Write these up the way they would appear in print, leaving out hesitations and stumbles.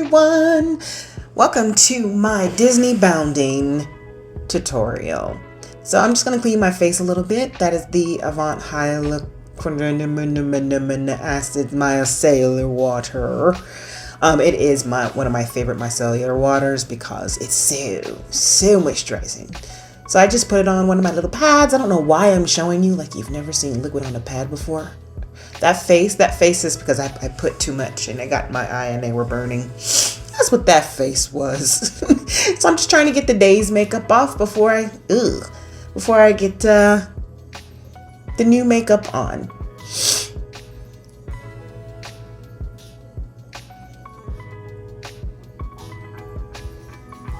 everyone! Welcome to my Disney bounding tutorial. So I'm just going to clean my face a little bit. That is the Avant Hyaluronic Acid Micellar Water. It is one of my favorite micellar waters because it's so moisturizing. So I just put it on one of my little pads. I don't know why I'm showing you like you've never seen liquid on a pad before. That face is because I put too much and it got my eye and they were burning. That's what that face was. So I'm just trying to get the day's makeup off before I get the new makeup on.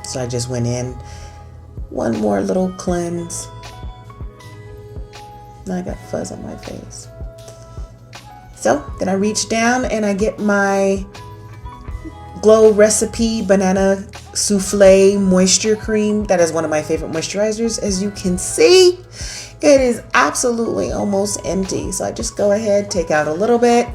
So I just went in, one more little cleanse. Now I got fuzz on my face. So then I reach down and I get my Glow Recipe Banana Souffle Moisture Cream. That is one of my favorite moisturizers. As you can see, it is absolutely almost empty. So I just go ahead, take out a little bit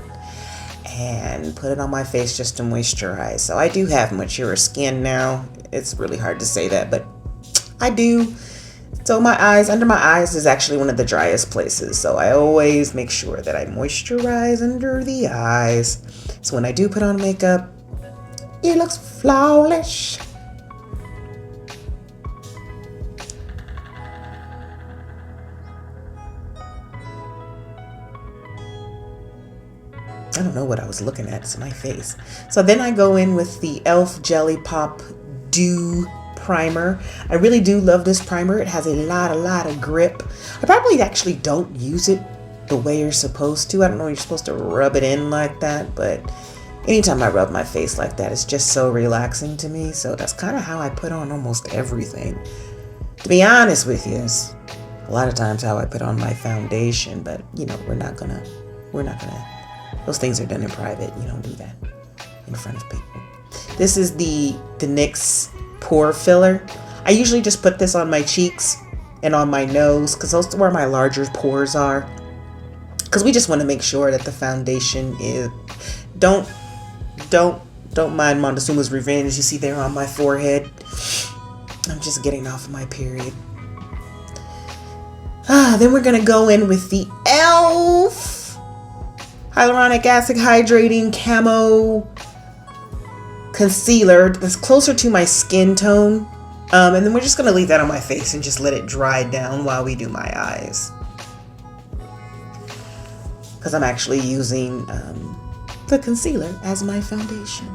and put it on my face just to moisturize. So I do have mature skin now. It's really hard to say that, but I do. So my eyes, under my eyes is actually one of the driest places. So I always make sure that I moisturize under the eyes. So when I do put on makeup, it looks flawless. I don't know what I was looking at. It's my face. So then I go in with the e.l.f. Jelly Pop Dew Primer. I really do love this primer. It has a lot of grip. I probably actually don't use it the way you're supposed to. I don't know, you're supposed to rub it in like that, but anytime I rub my face like that, it's just so relaxing to me. So that's kind of how I put on almost everything. To be honest with you, it's a lot of times how I put on my foundation, but you know, we're not gonna, those things are done in private. You don't do that in front of people. This is the NYX pore filler. I usually just put this on my cheeks and on my nose because those are where my larger pores are. Because we just want to make sure that the foundation is, don't mind Montezuma's Revenge. You see there on my forehead. I'm just getting off of my period. Then we're gonna go in with the e.l.f. Hyaluronic Acid Hydrating Camo Concealer that's closer to my skin tone. And then we're just going to leave that on my face and just let it dry down while we do my eyes. Because I'm actually using the concealer as my foundation.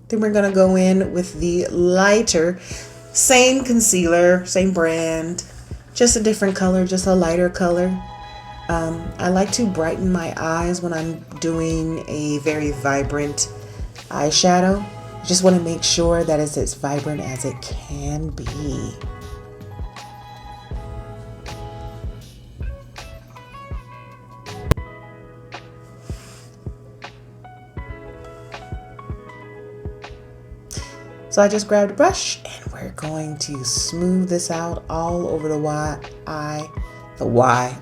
Then we're going to go in with the lighter, same concealer, same brand, just a different color, just a lighter color. I like to brighten my eyes when I'm doing a very vibrant eyeshadow. I just want to make sure that it's as vibrant as it can be. So I just grabbed a brush and we're going to smooth this out all over the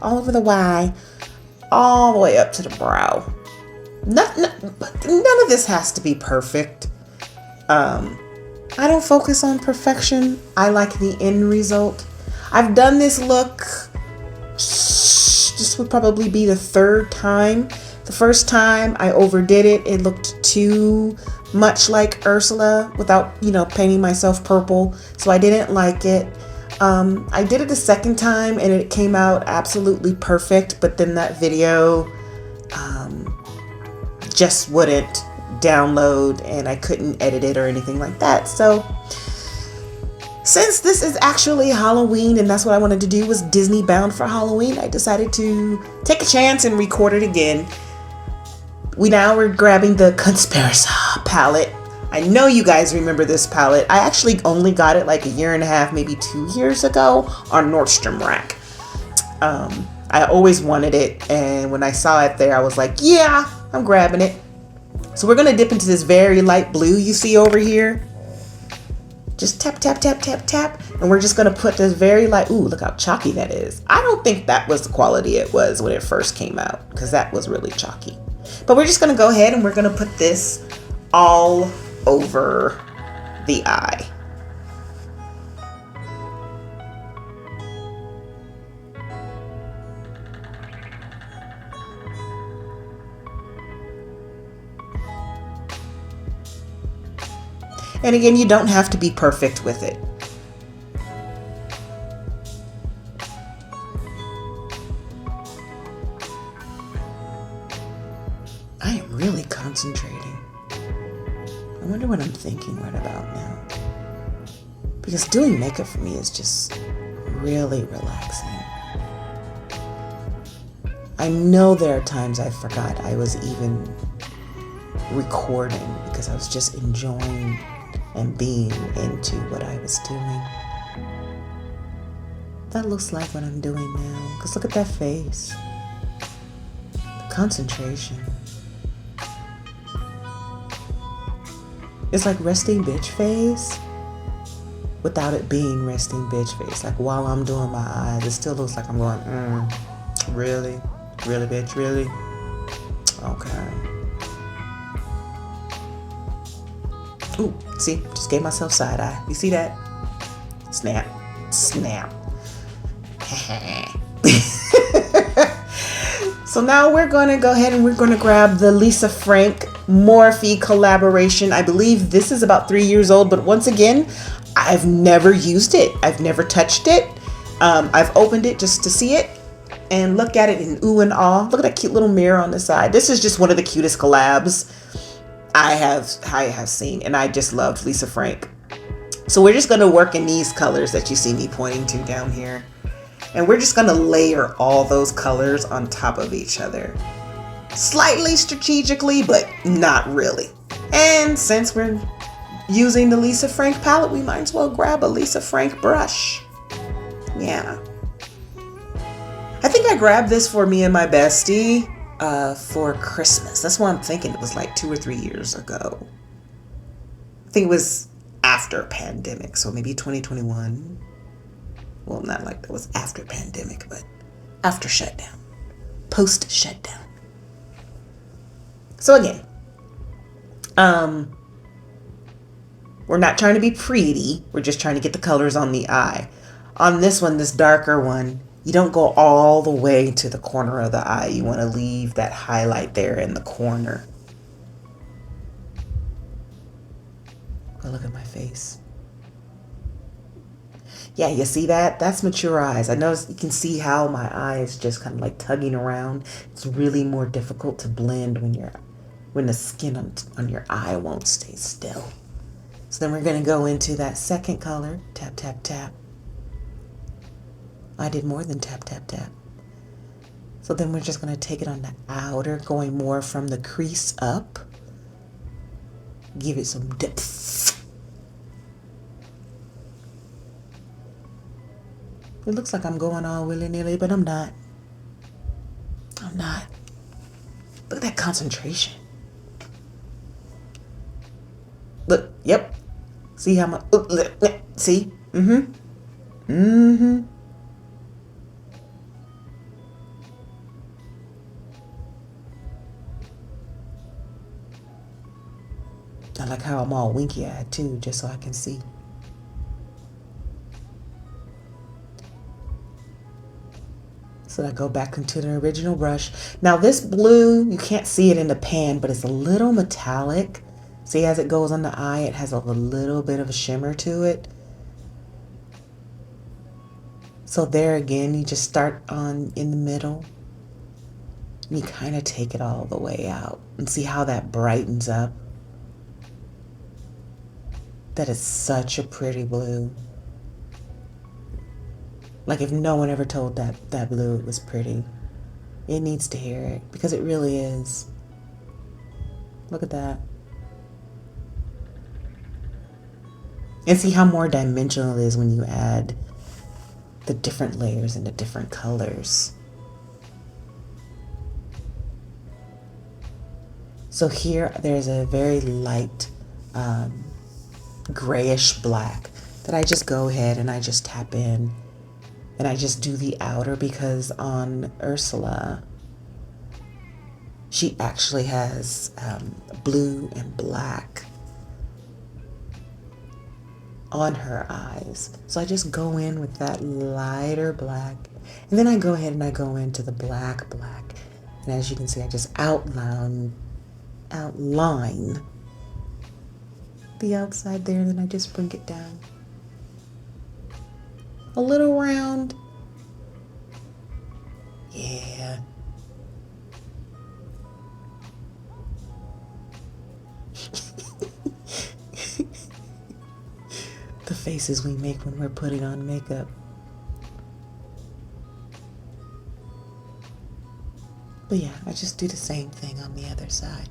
all over the Y, all the way up to the brow. None of this has to be perfect. I don't focus on perfection. I like the end result. I've done this look, this would probably be the third time. The first time I overdid it. It looked too much like Ursula without, painting myself purple. So I didn't like it. I did it the second time and it came out absolutely perfect. But then that video just wouldn't download and I couldn't edit it or anything like that. So since this is actually Halloween and that's what I wanted to do was Disney bound for Halloween, I decided to take a chance and record it again. We're grabbing the Conspiracy palette. I know you guys remember this palette. I actually only got it like a year and a half, maybe 2 years ago on Nordstrom Rack. I always wanted it, and when I saw it there, I was like, yeah, I'm grabbing it. So we're going to dip into this very light blue you see over here. Just tap, tap, tap, tap, tap. And we're just going to put this very light, ooh, look how chalky that is. I don't think that was the quality it was when it first came out, because that was really chalky. But we're just going to go ahead and we're going to put this all over the eye. And again, you don't have to be perfect with it. I am really concentrating. I wonder what I'm thinking right about now. Because doing makeup for me is just really relaxing. I know there are times I forgot I was even recording because I was just enjoying and being into what I was doing. That looks like what I'm doing now. Because look at that face. The concentration. It's like resting bitch face without it being resting bitch face. Like while I'm doing my eyes, it still looks like I'm going, really? Really, bitch? Really? Okay. Ooh, see, just gave myself side eye. You see that? Snap, snap. So now we're going to go ahead and we're going to grab the Lisa Frank Morphe collaboration. I believe this is about 3 years old, but once again, I've never used it. I've never touched it. I've opened it just to see it and look at it in ooh and ah. Look at that cute little mirror on the side. This is just one of the cutest collabs I have seen, and I just loved Lisa Frank. So we're just going to work in these colors that you see me pointing to down here. And we're just going to layer all those colors on top of each other. Slightly strategically, but not really. And since we're using the Lisa Frank palette, we might as well grab a Lisa Frank brush. Yeah. I think I grabbed this for me and my bestie for Christmas. That's what I'm thinking. It was like 2 or 3 years ago. I think it was after pandemic, so maybe 2021. Well, not like that was after pandemic, but after shutdown, post shutdown. So again, we're not trying to be pretty. We're just trying to get the colors on the eye. On this one, this darker one, you don't go all the way to the corner of the eye. You want to leave that highlight there in the corner. Oh, look at my face. Yeah, you see that? That's mature eyes. I know you can see how my eye is just kind of like tugging around. It's really more difficult to blend when the skin on your eye won't stay still. So then we're going to go into that second color. Tap, tap, tap. I did more than tap, tap, tap. So then we're just going to take it on the outer, going more from the crease up. Give it some depth. It looks like I'm going all willy-nilly, but I'm not. I'm not. Look at that concentration. Look, yep. See how much, see? I like how I'm all winky-eyed too, just so I can see. So I go back into the original brush. Now this blue, you can't see it in the pan, but it's a little metallic. See, as it goes on the eye, it has a little bit of a shimmer to it. So there again, you just start on in the middle. And you kind of take it all the way out. And see how that brightens up? That is such a pretty blue. Like if no one ever told that blue it was pretty, it needs to hear it because it really is. Look at that. And see how more dimensional it is when you add the different layers and the different colors. So here there's a very light grayish black that I just go ahead and I just tap in, and I just do the outer, because on Ursula she actually has blue and black on her eyes. So I just go in with that lighter black, and then I go ahead and I go into the black. And as you can see, I just outline the outside there, and then I just bring it down a little round. Yeah. The faces we make when we're putting on makeup. But yeah, I just do the same thing on the other side.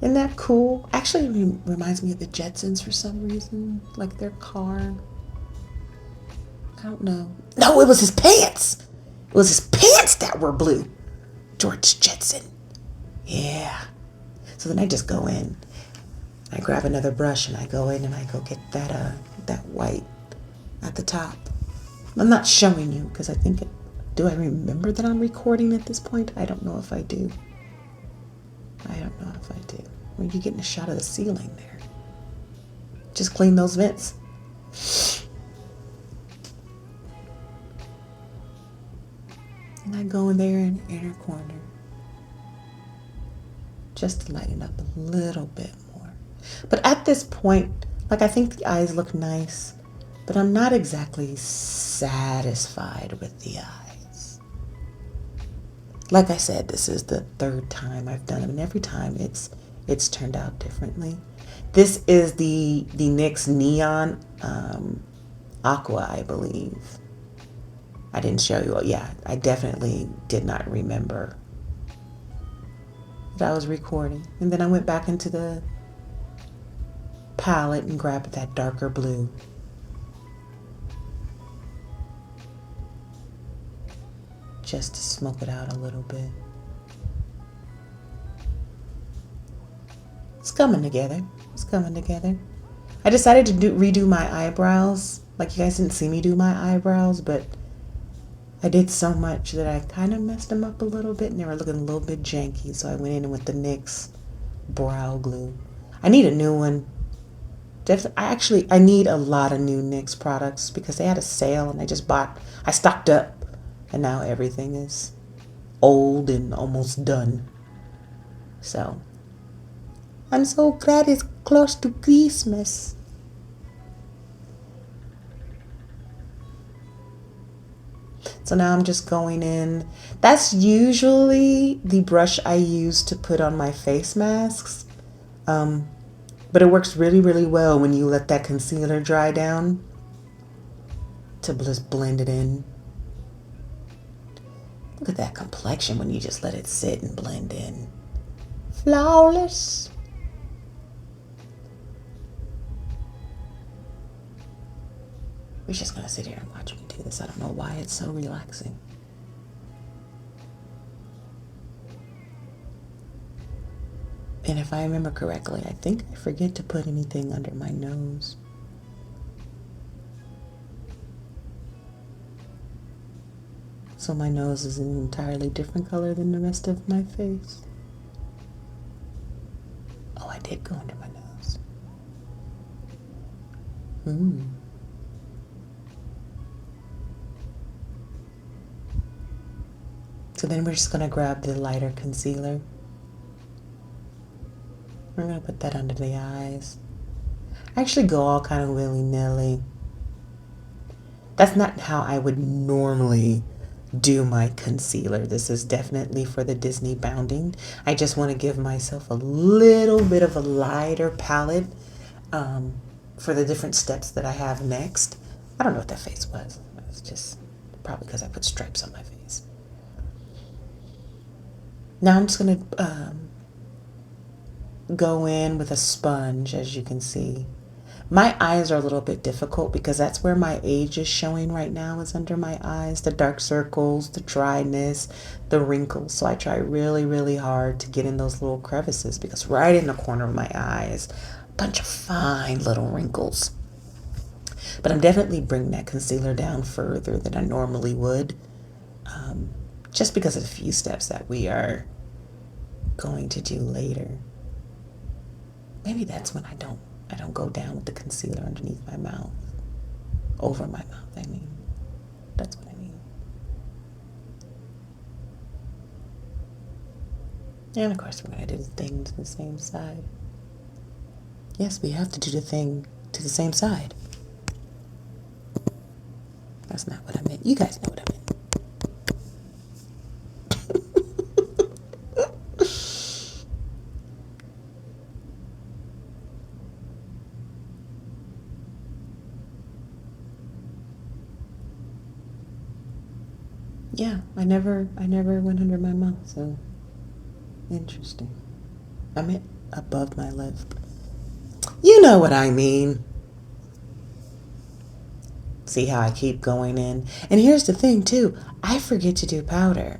Isn't that cool? Actually, it reminds me of the Jetsons for some reason. Like their car. I don't know. No, it was his pants. It was his pants that were blue. George Jetson. Yeah. So then I just go in. I grab another brush and I go in and I go get that white at the top. I'm not showing you because I think do I remember that I'm recording at this point? I don't know if I do. When you're getting a shot of the ceiling there. Just clean those vents. And I go in there in the inner corner. Just to lighten up a little bit more. But at this point, like, I think the eyes look nice, but I'm not exactly satisfied with the eyes. Like I said, this is the third time I've done it, and every time it's turned out differently. This is the NYX Neon Aqua, I believe. I didn't show you. Yeah, I definitely did not remember that I was recording. And then I went back into the palette and grabbed that darker blue. Just to smoke it out a little bit. It's coming together. I decided to redo my eyebrows. Like, you guys didn't see me do my eyebrows, but I did so much that I kind of messed them up a little bit, and they were looking a little bit janky. So I went in with the NYX brow glue. I need a new one. I need a lot of new NYX products because they had a sale, and I stocked up, and now everything is old and almost done. So I'm so glad it's close to Christmas. So now I'm just going in. That's usually the brush I use to put on my face masks. But it works really, really well when you let that concealer dry down to just blend it in. Look at that complexion when you just let it sit and blend in. Flawless. We're just going to sit here and watch me do this. I don't know why it's so relaxing. And if I remember correctly, I think I forget to put anything under my nose. So my nose is an entirely different color than the rest of my face. Oh, I did go under my nose. So then we're just going to grab the lighter concealer. We're going to put that under the eyes. I actually go all kind of willy-nilly. That's not how I would normally do my concealer. This is definitely for the Disney Bounding. I just want to give myself a little bit of a lighter palette for the different steps that I have next. I don't know what that face was. It's just probably because I put stripes on my face. Now I'm just going to go in with a sponge, as you can see. My eyes are a little bit difficult because that's where my age is showing right now, is under my eyes, the dark circles, the dryness, the wrinkles. So I try really, really hard to get in those little crevices because right in the corner of my eyes, a bunch of fine little wrinkles. But I'm definitely bringing that concealer down further than I normally would, just because of the few steps that we are going to do later. Maybe that's when I don't go down with the concealer underneath my mouth. Over my mouth, I mean. That's what I mean. And of course we're gonna do the thing to the same side. Yes, we have to do the thing to the same side. That's not what I meant. You guys know what I meant. Yeah, I never went under my mouth, so interesting. I meant above my lip. You know what I mean. See how I keep going in? And here's the thing too, I forget to do powder.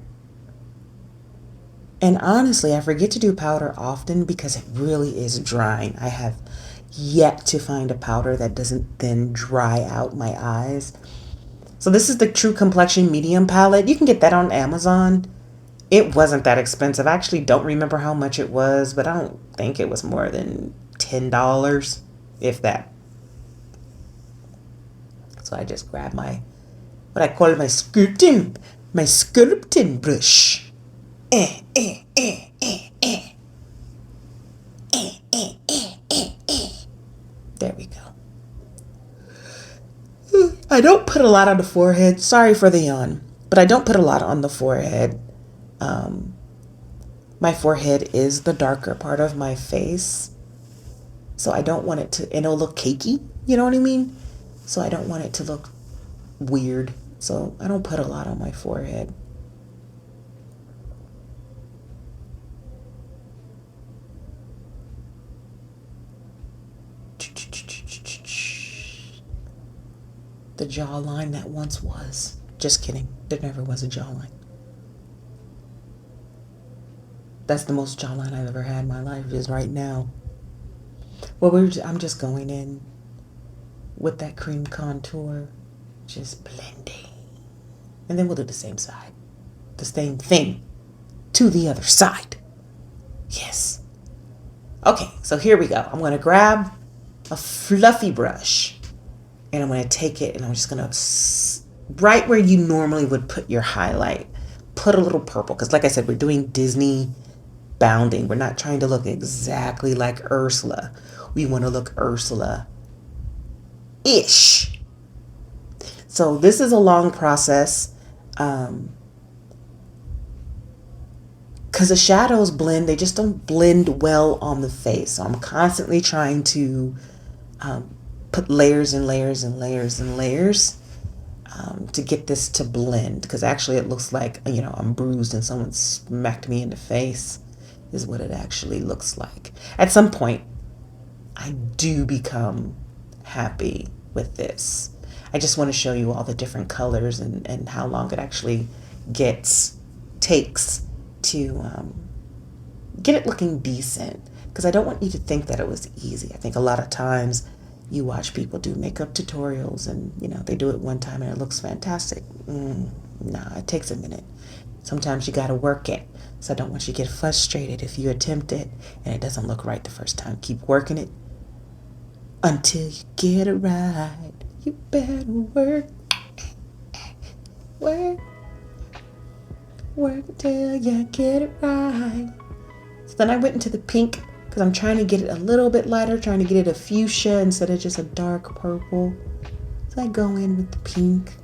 And honestly, I forget to do powder often because it really is drying. I have yet to find a powder that doesn't then dry out my eyes. So this is the True Complexion Medium palette. You can get that on Amazon. It wasn't that expensive. I actually don't remember how much it was, but I don't think it was more than $10, if that. So I just grabbed what I call my sculpting brush. Eh, eh, eh, eh, eh. Eh, eh, eh, eh, eh. There we go. I don't put a lot on the forehead. Sorry for the yawn, but I don't put a lot on the forehead. My forehead is the darker part of my face, so I don't want it to, and it'll look cakey, you know what I mean? So I don't want it to look weird, so I don't put a lot on my forehead. The jawline that once was. Just kidding. There never was a jawline. That's the most jawline I've ever had in my life, is right now. Well, I'm just going in with that cream contour, just blending. And then we'll do the same side. The same thing to the other side. Yes. Okay, so here we go. I'm going to grab a fluffy brush and I'm going to take it and I'm just going to, right where you normally would put your highlight, put a little purple. Because like I said, we're doing Disney bounding. We're not trying to look exactly like Ursula. We want to look Ursula-ish. So this is a long process. Because the shadows blend, they just don't blend well on the face. So I'm constantly trying to put layers and layers and layers and layers to get this to blend. Because actually it looks like, I'm bruised and someone smacked me in the face, is what it actually looks like. At some point, I do become happy with this. I just want to show you all the different colors and how long it actually takes to get it looking decent. Because I don't want you to think that it was easy. I think a lot of times you watch people do makeup tutorials and, they do it one time and it looks fantastic. Nah, it takes a minute. Sometimes you got to work it. So I don't want you to get frustrated if you attempt it and it doesn't look right the first time. Keep working it until you get it right. You better work until you get it right. So then I went into the pink because I'm trying to get it a little bit lighter, trying to get it a fuchsia instead of just a dark purple. So I go in with the pink.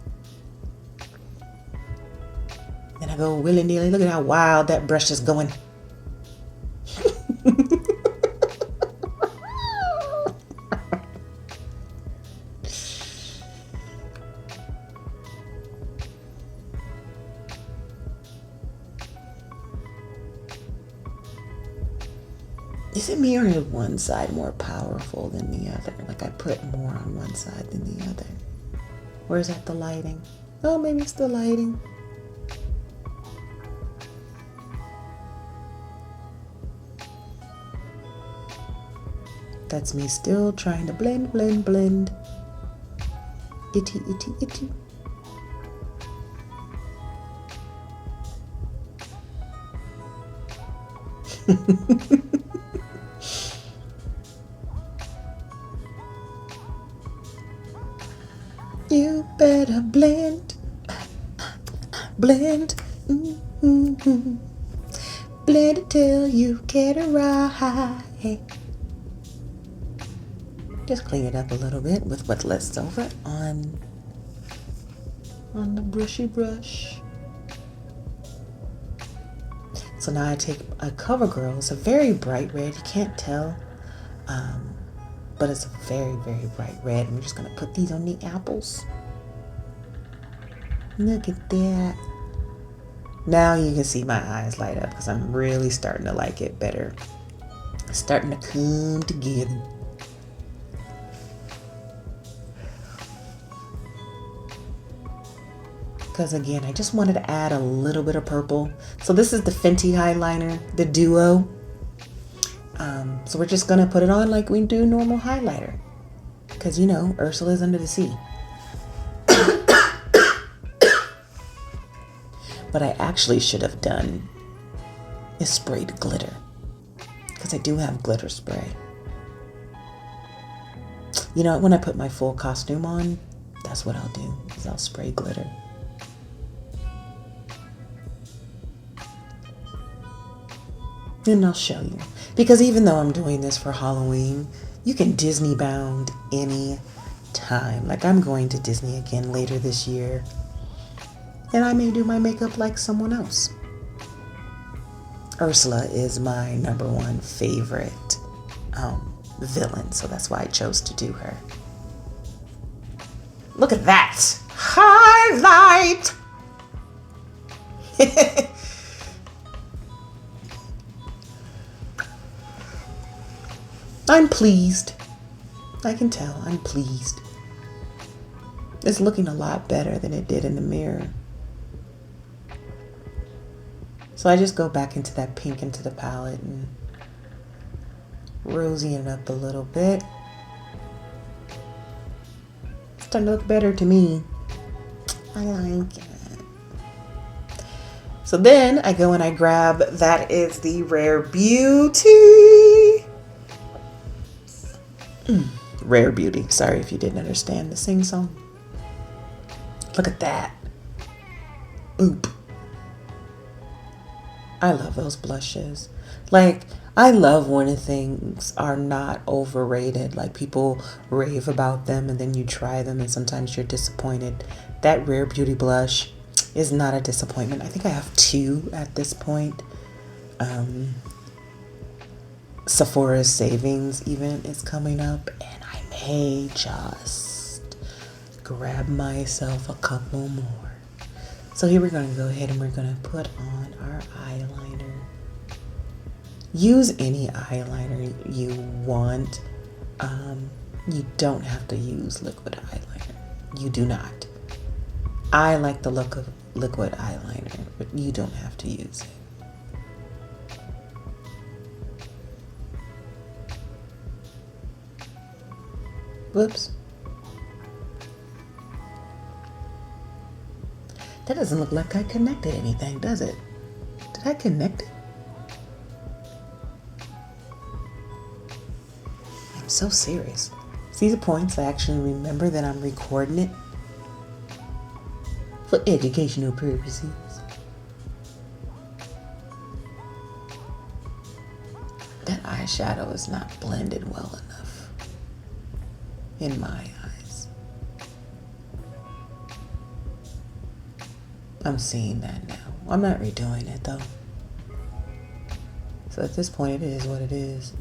Then I go willy-nilly. Look at how wild that brush is going. Is it me or is one side more powerful than the other? Like I put more on one side than the other. Or is that the lighting? Oh, maybe it's the lighting. That's me still trying to blend, blend, blend. Itty, itty, itty. You better blend, blend, mm-hmm. Blend it till you get it right. Just clean it up a little bit with what's left over on the brushy brush. So now I take a CoverGirl. It's a very bright red. You can't tell, but it's a very, very bright red. I'm just gonna put these on the apples. Look at that. Now you can see my eyes light up because I'm really starting to like it better. It's starting to come together. Because again, I just wanted to add a little bit of purple. So this is the Fenty eyeliner, the Duo. So we're just gonna put it on like we do normal highlighter. Because you know, Ursula's under the sea. What I actually should have done is sprayed glitter. Because I do have glitter spray. You know, when I put my full costume on, that's what I'll do, is I'll spray glitter. And I'll show you. Because even though I'm doing this for Halloween, you can Disney bound any time. Like I'm going to Disney again later this year. And I may do my makeup like someone else. Ursula is my #1 favorite villain. So that's why I chose to do her. Look at that. Highlight. I'm pleased. I can tell I'm pleased. It's looking a lot better than it did in the mirror. So I just go back into that pink into the palette and rosy it up a little bit. It's starting to look better to me. I like it. So then I go and I grab, that is the Rare Beauty. Rare Beauty. Sorry if you didn't understand the sing song. Look at that. Boop. I love those blushes. Like, I love when things are not overrated. Like, people rave about them and then you try them and sometimes you're disappointed. That Rare Beauty blush is not a disappointment. I think I have 2 at this point. Sephora's Savings event is coming up and I may just grab myself a couple more. So here we're going to go ahead and we're going to put on our eyeliner. Use any eyeliner you want. You don't have to use liquid eyeliner. You do not. I like the look of liquid eyeliner, but you don't have to use it. Whoops. That doesn't look like I connected anything, does it? Did I connect it? I'm so serious. See the points? I actually remember that I'm recording it for educational purposes. That eyeshadow is not blended well enough in my eyes. I'm seeing that now. I'm not redoing it though. So at this point, it is what it is.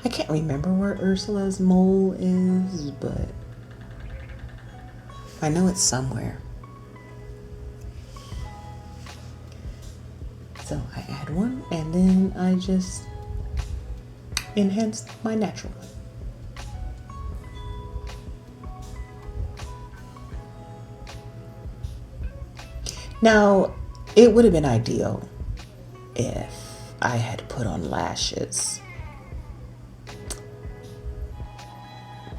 I can't remember where Ursula's mole is, but I know it's somewhere. So I add one and then I just enhance my natural one. Now, it would have been ideal if I had put on lashes,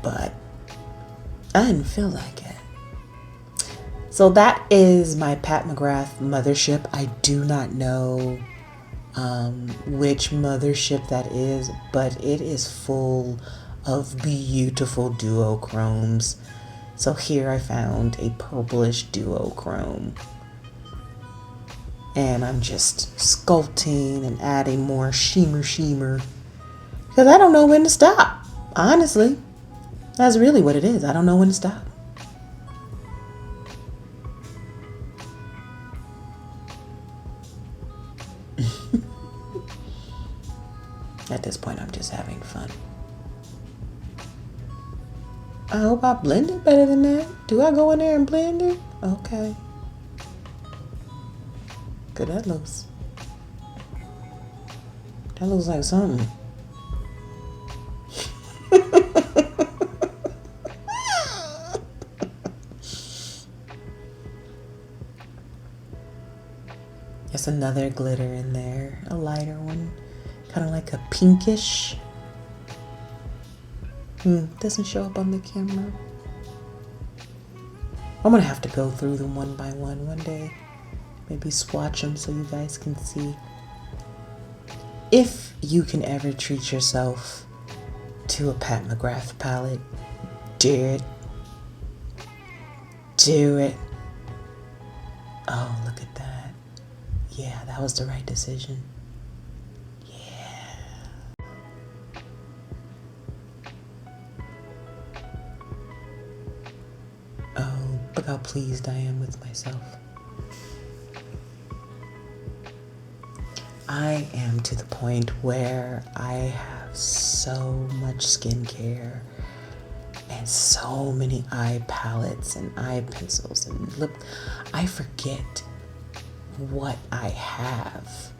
but I didn't feel like it. So that is my Pat McGrath mothership. I do not know which mothership that is, but it is full of beautiful duochromes. So here I found a purplish duochrome. And I'm just sculpting and adding more shimmer. Because I don't know when to stop. Honestly. That's really what it is. I don't know when to stop. At this point, I'm just having fun. I hope I blend it better than that. Do I go in there and blend it? Okay. Good, that looks like something. There's another glitter in there, a lighter one, kind of like a pinkish. Doesn't show up on the camera. I'm gonna have to go through them one by one day. Maybe swatch them so you guys can see. If you can ever treat yourself to a Pat McGrath palette, do it. Do it. Oh, look at that. Yeah, that was the right decision. Yeah. Oh, look how pleased I am with myself. I am to the point where I have so much skincare and so many eye palettes and eye pencils and lip. I forget what I have.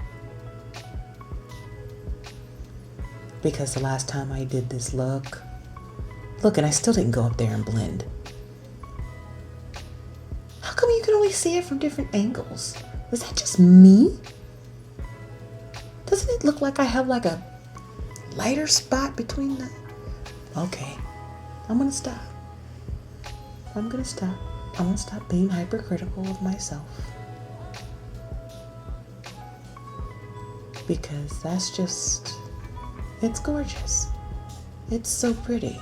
Because the last time I did this look, and I still didn't go up there and blend. How come you can only see it from different angles? Was that just me? Doesn't it look like I have like a lighter spot between the... Okay, I'm gonna stop. I'm gonna stop being hypercritical of myself. Because that's just... It's gorgeous. It's so pretty.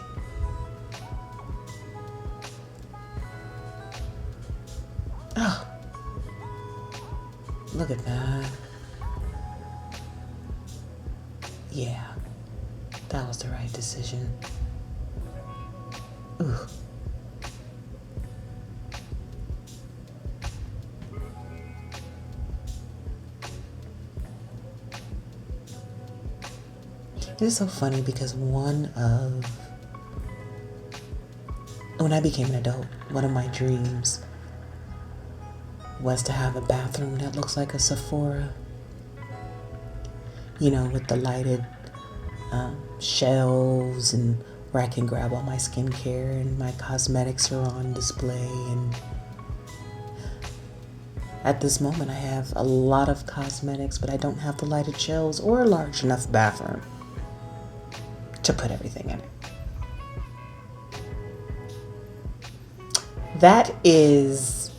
Oh, look at that. Yeah, that was the right decision. Ooh. It is so funny because when I became an adult, one of my dreams was to have a bathroom that looks like a Sephora. You know, with the lighted shelves and where I can grab all my skincare and my cosmetics are on display. And at this moment I have a lot of cosmetics, but I don't have the lighted shelves or a large enough bathroom to put everything in it. That is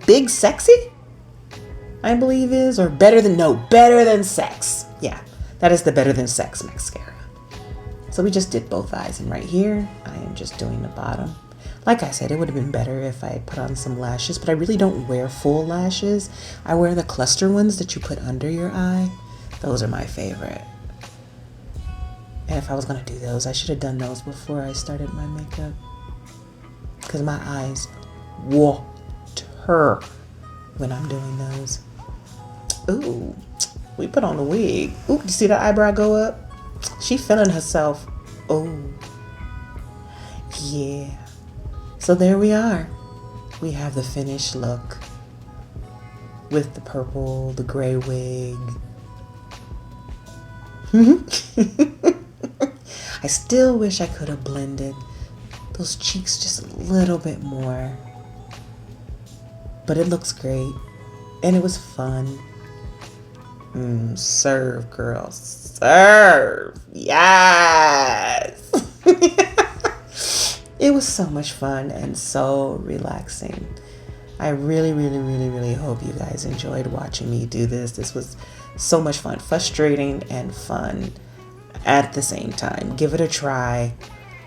Big Sexy, I believe is, or Better Than Sex. Yeah, that is the Better Than Sex mascara. So we just did both eyes, and right here, I am just doing the bottom. Like I said, it would have been better if I put on some lashes, but I really don't wear full lashes. I wear the cluster ones that you put under your eye. Those are my favorite. And if I was gonna do those, I should have done those before I started my makeup. Because my eyes water when I'm doing those. Ooh, we put on the wig. Ooh, you see that eyebrow go up? She feeling herself. Oh, yeah. So there we are. we have the finished look with the purple, the gray wig. I still wish I could have blended those cheeks just a little bit more. But it looks great. And it was fun. Serve, girl. Serve. Yes. It was so much fun and so relaxing. I really, really, really, really hope you guys enjoyed watching me do this. This was so much fun. Frustrating and fun at the same time. Give it a try.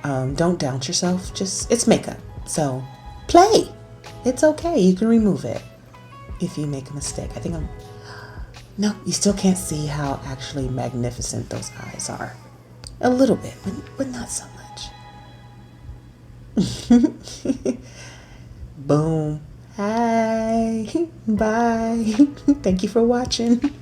Don't doubt yourself. It's makeup. So play. It's okay. You can remove it if you make a mistake. No, you still can't see how actually magnificent those eyes are. A little bit, but not so much. Boom. Hi. Bye. Thank you for watching.